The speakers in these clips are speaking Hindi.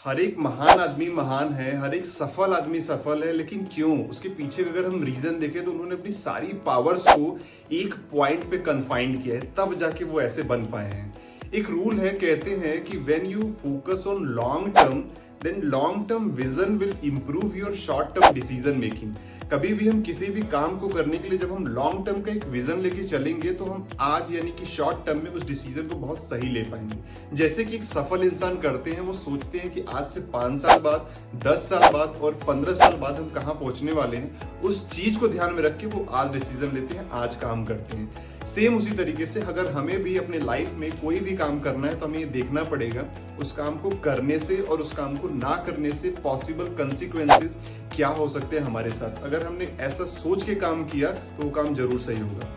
हर एक महान आदमी महान है, हर एक सफल आदमी सफल है, लेकिन क्यों? उसके पीछे अगर हम रीजन देखें तो उन्होंने अपनी सारी पावर्स को एक पॉइंट पे कन्फाइंड किया है, तब जाके वो ऐसे बन पाए हैं। एक रूल है, कहते हैं कि when you focus on long term then long term vision will improve your short term decision making. कभी भी हम किसी भी काम को करने के लिए जब हम लॉन्ग टर्म का एक विजन लेके चलेंगे तो हम आज यानी कि शॉर्ट टर्म में उस डिसीजन को बहुत सही ले पाएंगे। जैसे कि एक सफल इंसान करते हैं, वो सोचते हैं कि आज से 5 साल बाद, 10 साल बाद और 15 साल बाद हम कहाँ पहुंचने वाले हैं। उस चीज को ध्यान में रख के वो आज डिसीजन लेते हैं, आज काम करते हैं। सेम उसी तरीके से अगर हमें भी अपने लाइफ में कोई भी काम करना है तो हमें ये देखना पड़ेगा उस काम को करने से और उस काम को ना करने से पॉसिबल कंसिक्वेंसेस क्या हो सकते हैं हमारे साथ। अगर हमने ऐसा सोच के काम किया तो वो काम जरूर सही होगा।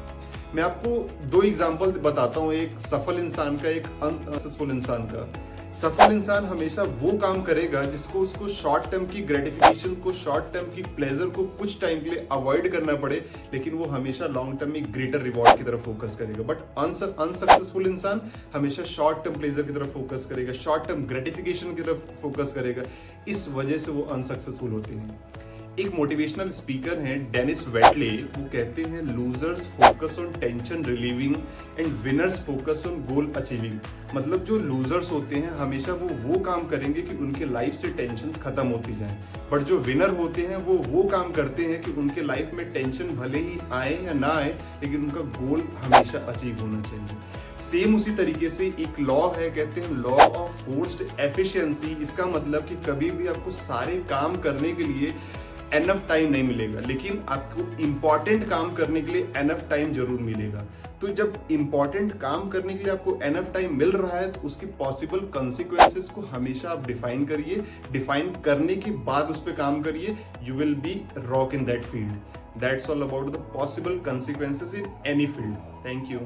मैं आपको 2 एग्जांपल बताता हूँ, एक सफल इंसान का, एक अनसक्सेसफुल इंसान का। सफल इंसान हमेशा वो काम करेगा जिसको उसको शॉर्ट टर्म की ग्रेटिफिकेशन को, शॉर्ट टर्म की प्लेजर को कुछ टाइम के लिए अवॉइड करना पड़े, लेकिन वो हमेशा लॉन्ग टर्म में ग्रेटर रिवॉर्ड की तरफ फोकस करेगा। बट अनसक्सेसफुल इंसान हमेशा शॉर्ट टर्म प्लेजर की तरफ फोकस करेगा, शॉर्ट टर्म ग्रेटिफिकेशन की तरफ फोकस करेगा। इस वजह से वो अनसक्सेसफुल होते हैं। एक मोटिवेशनल स्पीकर हैं डेनिस वेटले, वो कहते हैं losers focus on tension relieving and winners focus on goal achieving. मतलब जो लूजर्स होते हैं हमेशा वो काम करेंगे कि उनके लाइफ से टेंशन्स खत्म होती जाएं, बट जो विनर होते हैं वो काम करते हैं कि उनके लाइफ में टेंशन भले ही आए या ना आए, लेकिन उनका गोल हमेशा अचीव होना चाहिए। सेम उसी तरीके से एक लॉ है, कहते हैं लॉ ऑफ फोर्स्ड एफिशिएंसी। इसका मतलब कि कभी भी आपको सारे काम करने के लिए एनफ टाइम नहीं मिलेगा, लेकिन आपको इंपॉर्टेंट काम करने के लिए एनफ टाइम जरूर मिलेगा। तो जब इंपॉर्टेंट काम करने के लिए आपको एनफ टाइम मिल रहा है तो उसकी पॉसिबल कंसिक्वेंसेस को हमेशा आप डिफाइन करिए। डिफाइन करने के बाद उस पर काम करिए। You will be rock in that field. That's all about the possible consequences in any field. Thank you.